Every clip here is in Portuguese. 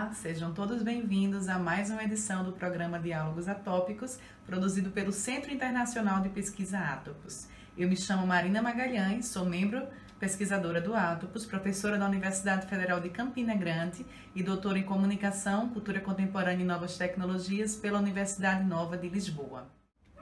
Olá, sejam todos bem-vindos a mais uma edição do programa Diálogos Atópicos, produzido pelo Centro Internacional de Pesquisa Atopos. Eu me chamo Marina Magalhães, sou membro pesquisadora do Atopos, professora da Universidade Federal de Campina Grande e doutora em Comunicação, Cultura Contemporânea e Novas Tecnologias pela Universidade Nova de Lisboa.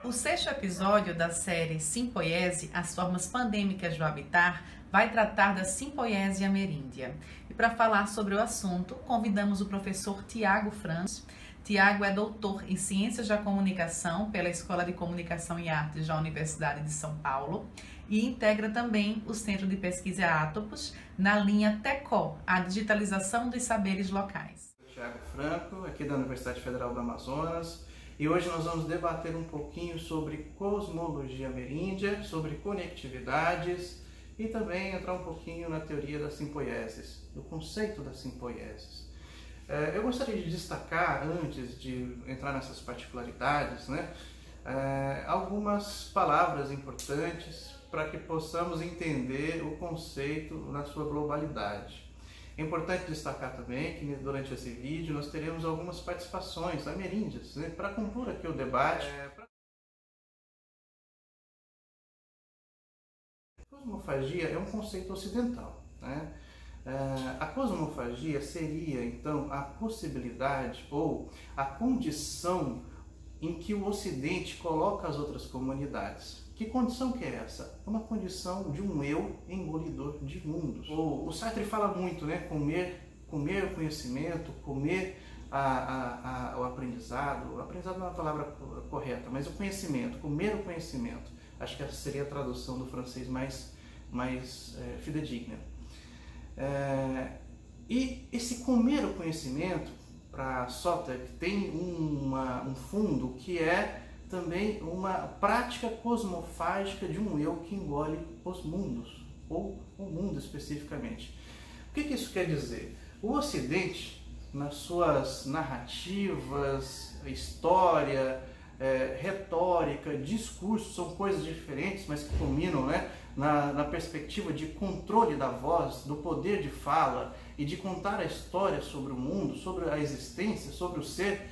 O sexto episódio da série Simpoiese, as formas pandêmicas do habitar, vai tratar da simpoiese ameríndia. E para falar sobre o assunto, convidamos o professor Tiago Franco. Tiago é doutor em Ciências da Comunicação pela Escola de Comunicação e Artes da Universidade de São Paulo e integra também o Centro de Pesquisa Atopos na linha TECO, a digitalização dos saberes locais. Tiago Franco, aqui da Universidade Federal do Amazonas, e hoje nós vamos debater um pouquinho sobre cosmologia ameríndia, sobre conectividades e também entrar um pouquinho na teoria das simpoieses, do conceito das simpoieses. Eu gostaria de destacar, antes de entrar nessas particularidades, algumas palavras importantes para que possamos entender o conceito na sua globalidade. É importante destacar também que durante esse vídeo nós teremos algumas participações ameríndias, para compor aqui o debate. Cosmofagia é um conceito ocidental. A cosmofagia seria, então, a possibilidade ou a condição em que o Ocidente coloca as outras comunidades. Que condição que é essa? É uma condição de um eu engolidor de mundos. O Sartre fala muito, comer o conhecimento, comer o aprendizado. O aprendizado não é a palavra correta, mas o conhecimento, comer o conhecimento. Acho que essa seria a tradução do francês mais fidedigna. E esse comer o conhecimento, para Sotek, tem um fundo que é também uma prática cosmofágica de um eu que engole os mundos, ou o mundo especificamente. O que isso quer dizer? O Ocidente, nas suas narrativas, história, retórica, discurso, são coisas diferentes, mas que culminam na perspectiva de controle da voz, do poder de fala e de contar a história sobre o mundo, sobre a existência, sobre o ser.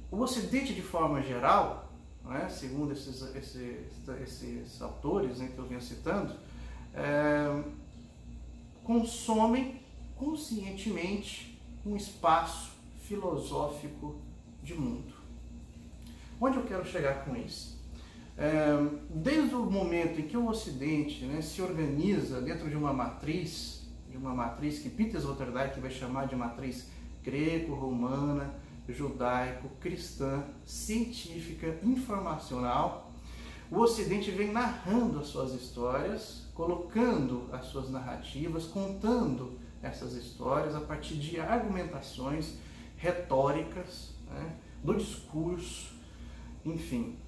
O Ocidente, de forma geral, segundo esses autores que eu venho citando, consomem conscientemente um espaço filosófico de mundo. Onde eu quero chegar com isso? Desde o momento em que o Ocidente se organiza dentro de uma matriz que Peter Sloterdijk vai chamar de matriz greco-romana, judaico-cristã, científica, informacional, o Ocidente vem narrando as suas histórias, colocando as suas narrativas, contando essas histórias a partir de argumentações retóricas, do discurso, enfim,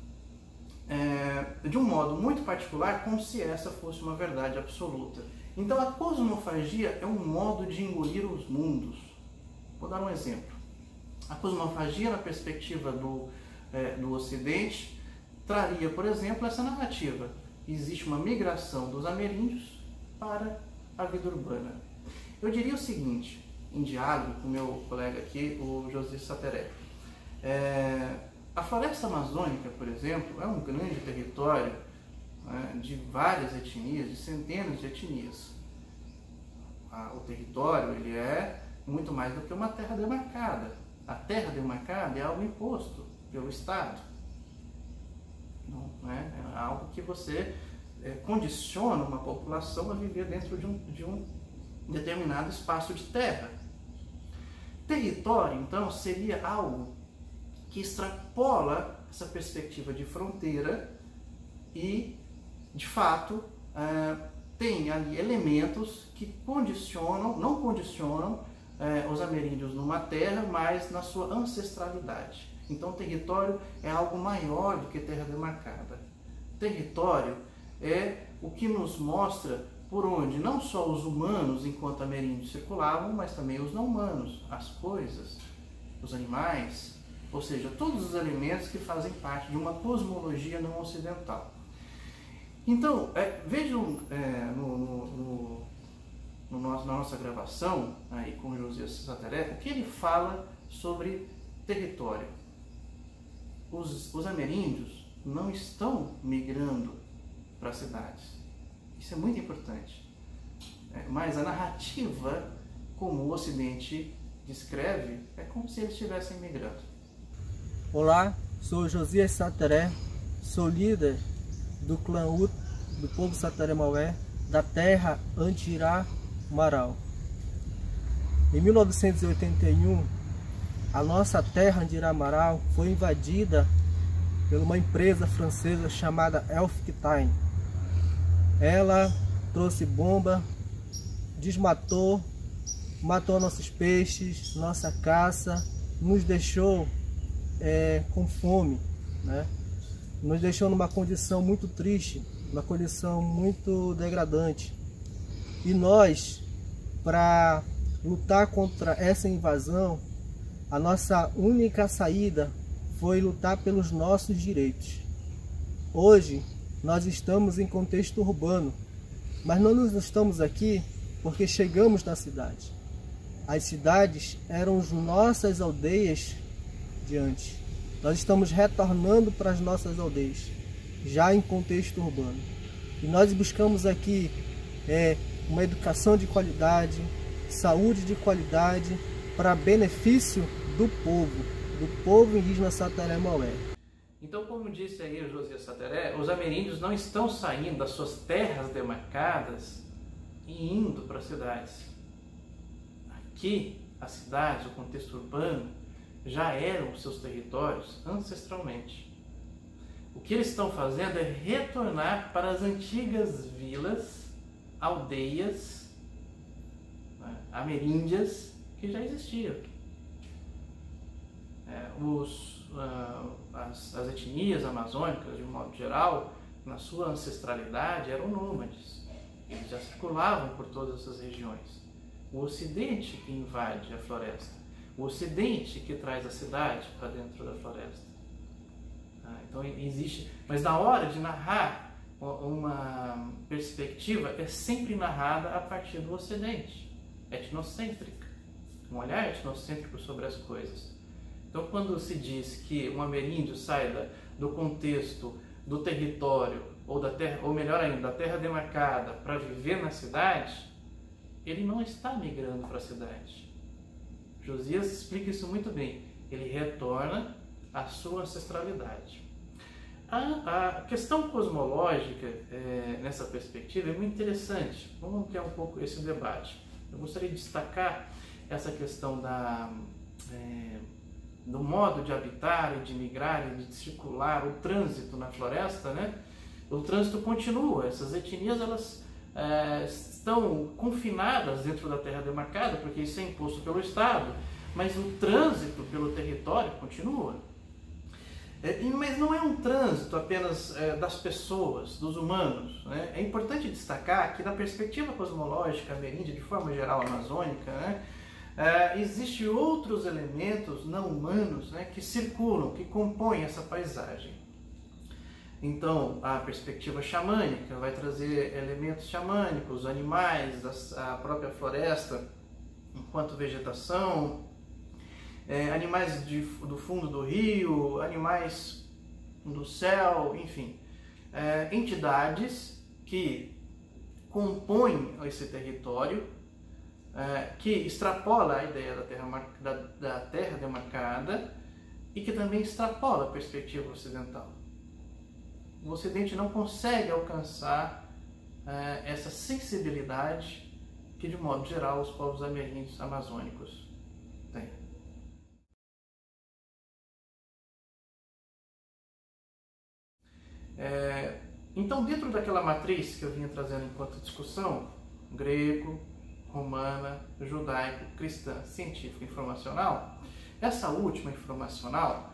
de um modo muito particular, como se essa fosse uma verdade absoluta. Então a cosmofagia é um modo de engolir os mundos. Vou dar um exemplo. A cosmofagia, na perspectiva do Ocidente, traria, por exemplo, essa narrativa. Existe uma migração dos ameríndios para a vida urbana. Eu diria o seguinte, em diálogo com meu colega aqui, o José Sateré. A floresta amazônica, por exemplo, é um grande território de várias etnias, de centenas de etnias. O território ele é muito mais do que uma terra demarcada. A terra demarcada é algo imposto pelo Estado. Não, é algo que você condiciona uma população a viver dentro de um determinado espaço de terra. Território, então, seria algo que extrapola essa perspectiva de fronteira e, de fato, tem ali elementos que não condicionam os ameríndios numa terra, mas na sua ancestralidade. Então, território é algo maior do que terra demarcada. Território é o que nos mostra por onde não só os humanos, enquanto ameríndios, circulavam, mas também os não humanos, as coisas, os animais, ou seja, todos os elementos que fazem parte de uma cosmologia não ocidental. Então, vejam na nossa gravação aí com Josias Sateré, o que ele fala sobre território. Os ameríndios não estão migrando para as cidades. Isso é muito importante. Mas a narrativa, como o Ocidente descreve, é como se eles estivessem migrando. Olá, sou Josias Sateré, sou líder do clã Ut, do povo Sateré Maué, da terra Andirá Marau. Em 1981, a nossa terra Andirá Marau foi invadida por uma empresa francesa chamada Elfquitaine. Ela trouxe bomba, desmatou, matou nossos peixes, nossa caça, nos deixou com fome, né? Nos deixou numa condição muito triste, uma condição muito degradante. E nós, para lutar contra essa invasão, a nossa única saída foi lutar pelos nossos direitos. Hoje, nós estamos em contexto urbano, mas não nos estamos aqui porque chegamos na cidade. As cidades eram as nossas aldeias de antes. Nós estamos retornando para as nossas aldeias, já em contexto urbano. E nós buscamos aqui uma educação de qualidade, saúde de qualidade, para benefício do povo indígena Sateré Maué. Então, como disse aí o Josias Sateré, os ameríndios não estão saindo das suas terras demarcadas e indo para as cidades. Aqui, as cidades, o contexto urbano, já eram seus territórios ancestralmente. O que eles estão fazendo é retornar para as antigas vilas, aldeias, ameríndias que já existiam. As etnias amazônicas, de modo geral, na sua ancestralidade, eram nômades. Eles já circulavam por todas essas regiões. O Ocidente que invade a floresta. O Ocidente que traz a cidade para dentro da floresta. Então existe... Mas na hora de narrar uma perspectiva, é sempre narrada a partir do Ocidente. Etnocêntrica. Um olhar etnocêntrico sobre as coisas. Então, quando se diz que um ameríndio sai do contexto do território, ou da terra, ou melhor ainda, da terra demarcada, para viver na cidade, ele não está migrando para a cidade. Josias explica isso muito bem. Ele retorna à sua ancestralidade. A questão cosmológica, nessa perspectiva, é muito interessante. Vamos ampliar um pouco esse debate. Eu gostaria de destacar essa questão do modo de habitar e de migrar e de circular, o trânsito na floresta, né? O trânsito continua, essas etnias elas estão confinadas dentro da terra demarcada, porque isso é imposto pelo Estado, mas o trânsito pelo território continua. Mas não é um trânsito apenas das pessoas, dos humanos, né? É importante destacar que, da perspectiva cosmológica ameríndia, de forma geral amazônica, né? Existem outros elementos não humanos, né, que circulam, que compõem essa paisagem. Então, a perspectiva xamânica vai trazer elementos xamânicos, animais, a própria floresta enquanto vegetação, animais do fundo do rio, animais do céu, enfim, entidades que compõem esse território, que extrapola a ideia da terra demarcada e que também extrapola a perspectiva ocidental. O Ocidente não consegue alcançar essa sensibilidade que, de modo geral, os povos ameríndios amazônicos têm. Então, dentro daquela matriz que eu vinha trazendo enquanto discussão, grego, romana, judaico, cristã, científica, informacional, essa última informacional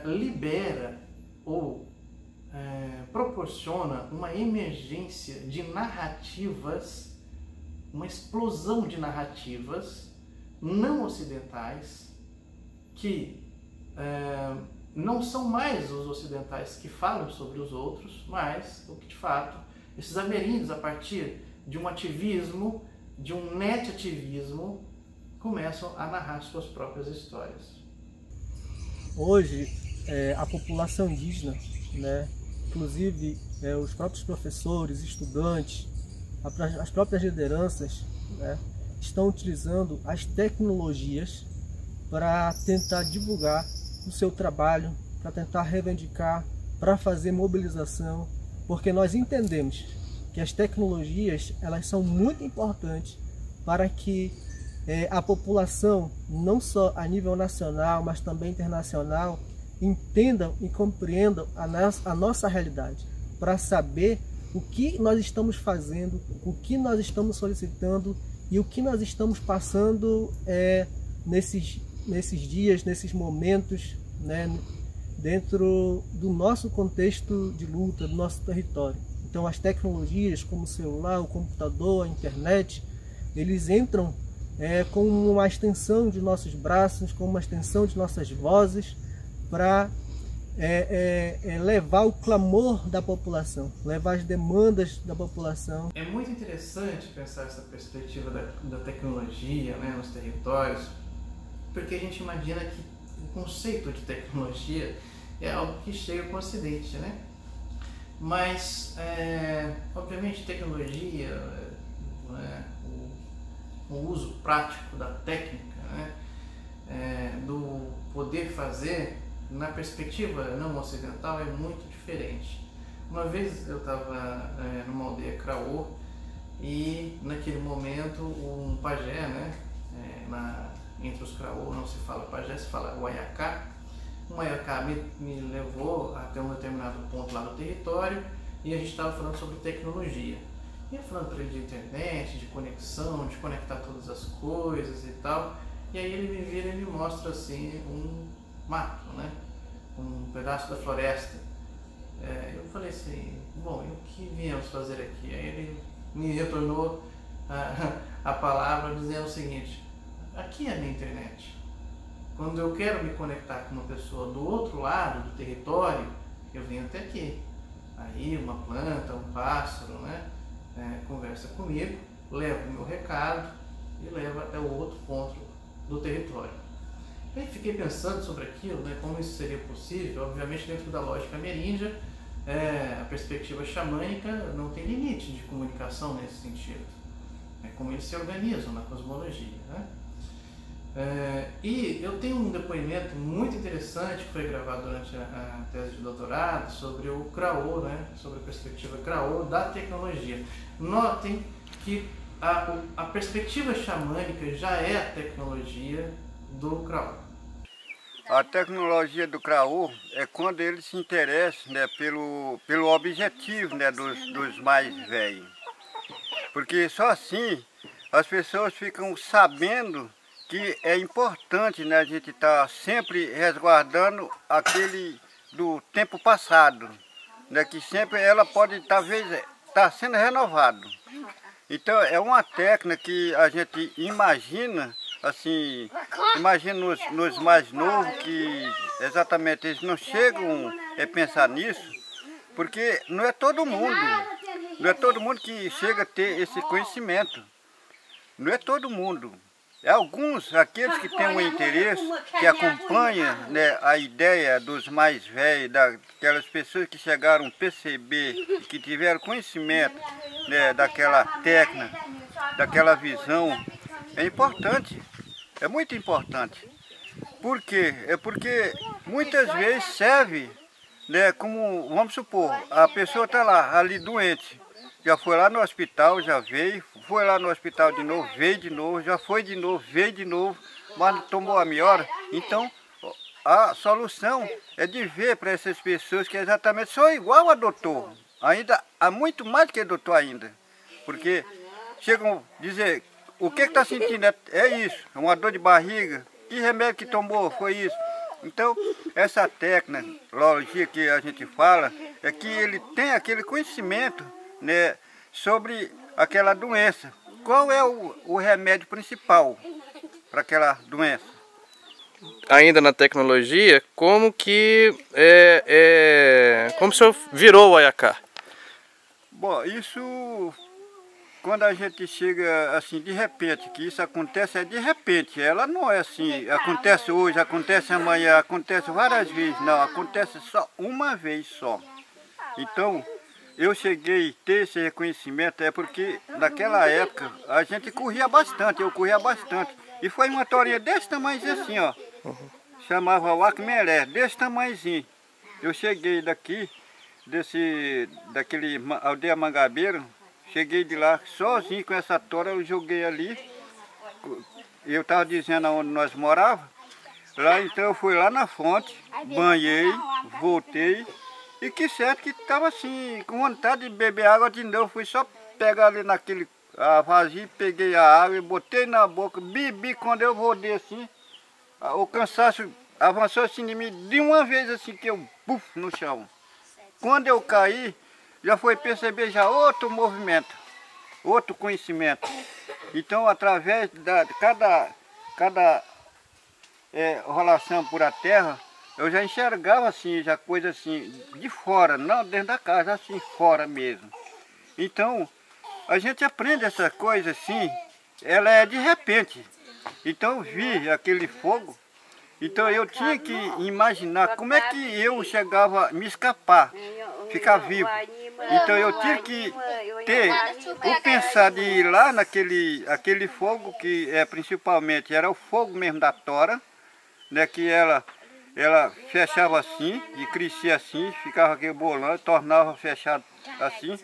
libera ou proporciona uma emergência de narrativas, uma explosão de narrativas não ocidentais que não são mais os ocidentais que falam sobre os outros, mas o que de fato esses ameríndios, a partir de um ativismo, de um net-ativismo, começam a narrar suas próprias histórias. Hoje, a população indígena, né, inclusive os próprios professores, estudantes, as próprias lideranças, né, estão utilizando as tecnologias para tentar divulgar o seu trabalho, para tentar reivindicar, para fazer mobilização, porque nós entendemos que as tecnologias elas são muito importantes para que a população, não só a nível nacional, mas também internacional, entendam e compreendam a nossa realidade, para saber o que nós estamos fazendo, o que nós estamos solicitando e o que nós estamos passando nesses dias, nesses momentos, né, dentro do nosso contexto de luta, do nosso território. Então as tecnologias como o celular, o computador, a internet, eles entram como uma extensão de nossos braços, como uma extensão de nossas vozes, para levar o clamor da população, levar as demandas da população. É muito interessante pensar essa perspectiva da tecnologia, né, nos territórios, porque a gente imagina que o conceito de tecnologia é algo que chega com o Ocidente, né? Mas, obviamente, tecnologia, o uso prático da técnica, né, do poder fazer, na perspectiva não ocidental, é muito diferente. Uma vez eu estava numa aldeia Craô e, naquele momento, um pajé, né, entre os Craô não se fala pajé, se fala Guaiacá. Um Guaiacá me levou até um determinado ponto lá no território e a gente estava falando sobre tecnologia. E eu falando para ele de internet, de conexão, de conectar todas as coisas e tal. E aí ele me vira e me mostra assim um mato, né? Um pedaço da floresta. Eu falei assim, bom, e o que viemos fazer aqui? Aí ele me retornou a palavra dizendo o seguinte: aqui é a minha internet. Quando eu quero me conectar com uma pessoa do outro lado do território, eu venho até aqui. Aí uma planta, um pássaro, né, conversa comigo, leva o meu recado e leva até o outro ponto do território. Aí fiquei pensando sobre aquilo, né, como isso seria possível. Obviamente, dentro da lógica ameríndia, a perspectiva xamânica não tem limite de comunicação nesse sentido. É como eles se organizam na cosmologia, né? E eu tenho um depoimento muito interessante que foi gravado durante a tese de doutorado sobre o Craô, né? Sobre a perspectiva Craô da tecnologia. Notem que a perspectiva xamânica já é a tecnologia do Craô. A tecnologia do Craô é quando ele se interessa, né, pelo objetivo, né, dos mais velhos. Porque só assim as pessoas ficam sabendo que é importante, né, a gente estar sempre resguardando aquele do tempo passado, né, que sempre ela pode talvez estar sendo renovado. Então é uma técnica que a gente imagina, assim, imagina nos mais novos que exatamente eles não chegam a pensar nisso, porque não é todo mundo que chega a ter esse conhecimento, não é todo mundo. É alguns, aqueles que têm um interesse, que acompanham, né, a ideia dos mais velhos, daquelas pessoas que chegaram a perceber, que tiveram conhecimento, né, daquela técnica, daquela visão. É importante, é muito importante. Por quê? É porque muitas vezes serve, né, como, vamos supor, a pessoa está lá, ali doente, já foi lá no hospital, já veio, foi lá no hospital de novo, veio de novo, já foi de novo, veio de novo, mas não tomou a melhora. Então, a solução é de ver para essas pessoas que exatamente são igual a doutor, ainda há muito mais que doutor ainda, porque chegam a dizer, o que está sentindo? É isso, é uma dor de barriga, que remédio que tomou? Foi isso. Então, essa tecnologia que a gente fala, é que ele tem aquele conhecimento, né, sobre aquela doença. Qual é o remédio principal para aquela doença? Ainda na tecnologia, como que como o senhor virou o Guaiacá? Bom, isso quando a gente chega assim de repente, que isso acontece é de repente, ela não é assim, acontece hoje, acontece amanhã, acontece várias vezes, não, acontece só uma vez só. Então, eu cheguei a ter esse reconhecimento, é porque naquela época a gente corria bastante, eu corria bastante. E foi uma torinha desse tamanhozinho assim, ó, chamava Wacmeré, desse tamanhozinho. Eu cheguei daqui, daquele aldeia Mangabeira, cheguei de lá sozinho com essa tora, eu joguei ali. Eu estava dizendo onde nós morávamos. Lá então eu fui lá na fonte, banhei, voltei. E que certo que estava assim, com vontade de beber água de novo. Fui só pegar ali naquele vazio, peguei a água e botei na boca, bebi. Quando eu voltei assim, o cansaço avançou assim de mim de uma vez assim que eu puf no chão. Quando eu caí, já foi perceber já outro movimento, outro conhecimento. Então, através da cada rolação por a terra, eu já enxergava assim, já coisa assim, de fora, não dentro da casa, assim, fora mesmo. Então, a gente aprende essa coisa assim, ela é de repente. Então, eu vi aquele fogo, então eu tinha que imaginar como é que eu chegava a me escapar, ficar vivo. Então eu tive que ter o pensar de ir lá aquele fogo que principalmente era o fogo mesmo da tora, né, que ela fechava assim e crescia assim, ficava aquele bolão, tornava fechado assim.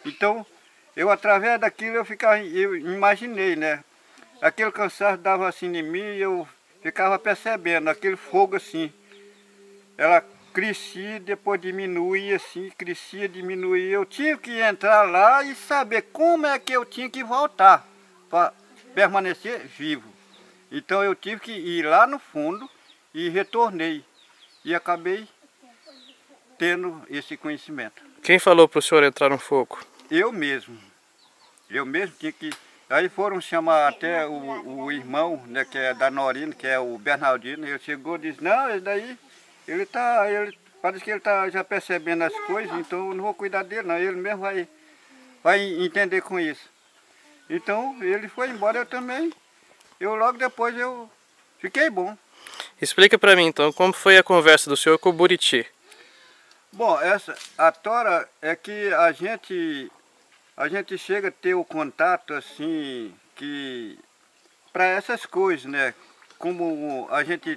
Então eu através daquilo eu imaginei, né, aquele cansaço dava assim em mim e eu ficava percebendo aquele fogo assim, ela crescia, depois diminuía assim, crescia, diminuía. Eu tinha que entrar lá e saber como é que eu tinha que voltar para permanecer vivo. Então eu tive que ir lá no fundo e retornei. E acabei tendo esse conhecimento. Quem falou para o senhor entrar no fogo? Eu mesmo. Eu mesmo tinha que... Aí foram chamar até o irmão, né, que é da Norina, que é o Bernardino. Ele chegou e disse, não, esse daí... Ele parece que ele está já percebendo as coisas, então eu não vou cuidar dele não, ele mesmo vai entender com isso. Então ele foi embora, eu também, logo depois eu fiquei bom. Explica para mim então, como foi a conversa do senhor com o Buriti? Bom, a tora é que a gente chega a ter o contato assim, que para essas coisas, né, como a gente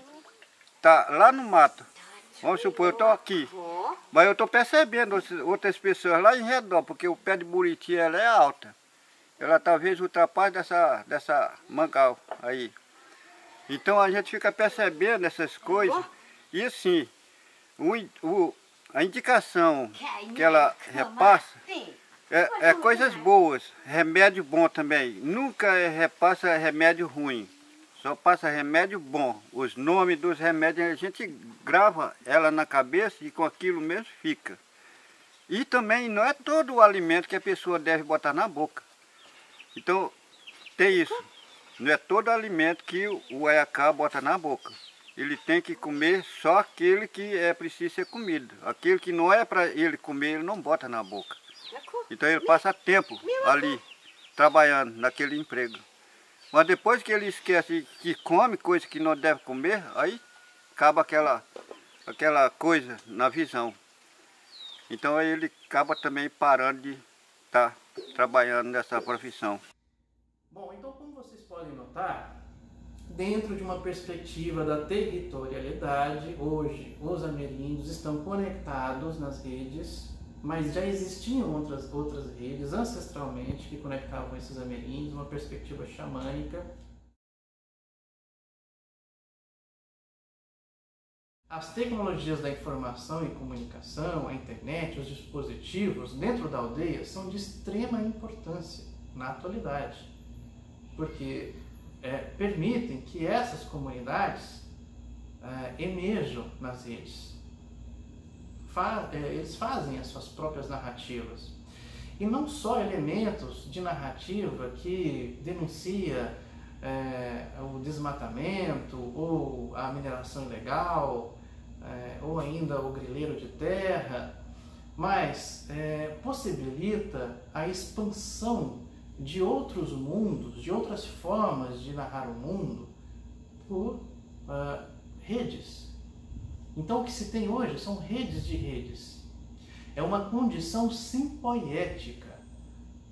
tá lá no mato. Vamos supor, eu estou aqui, mas eu estou percebendo outras pessoas lá em redor, porque o pé de buriti ela é alta. Ela talvez ultrapasse dessa mangal aí. Então a gente fica percebendo essas coisas e assim, a indicação que ela repassa é coisas boas, remédio bom também. Nunca repassa remédio ruim. Só passa remédio bom. Os nomes dos remédios a gente grava ela na cabeça e com aquilo mesmo fica. E também não é todo o alimento que a pessoa deve botar na boca. Então tem isso. Não é todo alimento que o Ayacá bota na boca. Ele tem que comer só aquele que é preciso ser comido. Aquele que não é para ele comer, ele não bota na boca. Então ele passa tempo ali, trabalhando naquele emprego. Mas depois que ele esquece que come coisa que não deve comer, aí acaba aquela coisa na visão. Então aí ele acaba também parando de estar trabalhando nessa profissão. Bom, então como vocês podem notar, dentro de uma perspectiva da territorialidade, hoje os ameríndios estão conectados nas redes, mas já existiam outras redes ancestralmente que conectavam esses ameríndios, uma perspectiva xamânica. As tecnologias da informação e comunicação, a internet, os dispositivos dentro da aldeia são de extrema importância na atualidade, porque permitem que essas comunidades emerjam nas redes. Eles fazem as suas próprias narrativas. E não só elementos de narrativa que denuncia o desmatamento, ou a mineração ilegal, ou ainda o grileiro de terra, mas possibilita a expansão de outros mundos, de outras formas de narrar o mundo por redes. Então o que se tem hoje são redes de redes. É uma condição simpoética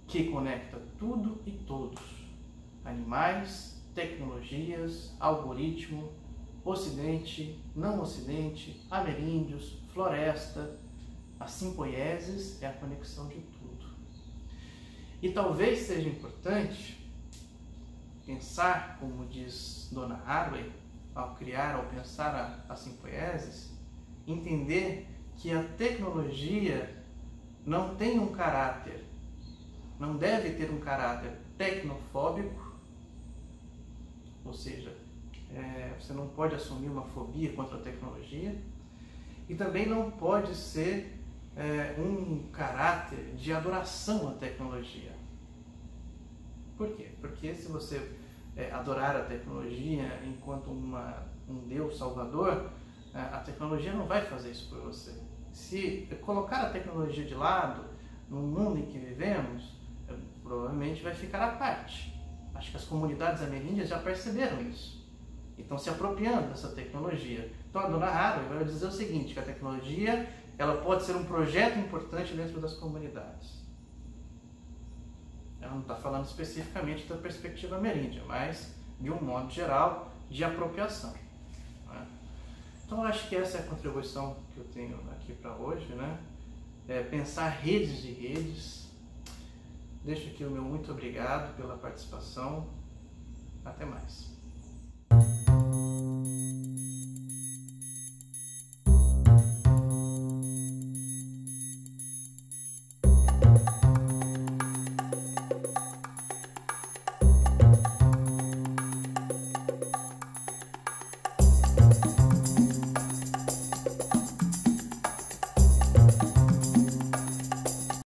que conecta tudo e todos. Animais, tecnologias, algoritmo, ocidente, não ocidente, ameríndios, floresta. A simpoiesis é a conexão de tudo. E talvez seja importante pensar, como diz Donna Haraway, ao criar, ao pensar a simpoiesis, entender que a tecnologia não tem um caráter, não deve ter um caráter tecnofóbico, ou seja, você não pode assumir uma fobia contra a tecnologia, e também não pode ser um caráter de adoração à tecnologia. Por quê? Porque se você adorar a tecnologia enquanto um Deus salvador, a tecnologia não vai fazer isso por você. Se colocar a tecnologia de lado, no mundo em que vivemos, provavelmente vai ficar à parte. Acho que as comunidades ameríndias já perceberam isso. E estão se apropriando dessa tecnologia. Então a Donna Haraway vai dizer o seguinte, que a tecnologia ela pode ser um projeto importante dentro das comunidades. Ela não está falando especificamente da perspectiva ameríndia, mas de um modo geral de apropriação. Né? Então eu acho que essa é a contribuição que eu tenho aqui para hoje, né? Pensar redes de redes. Deixo aqui o meu muito obrigado pela participação. Até mais.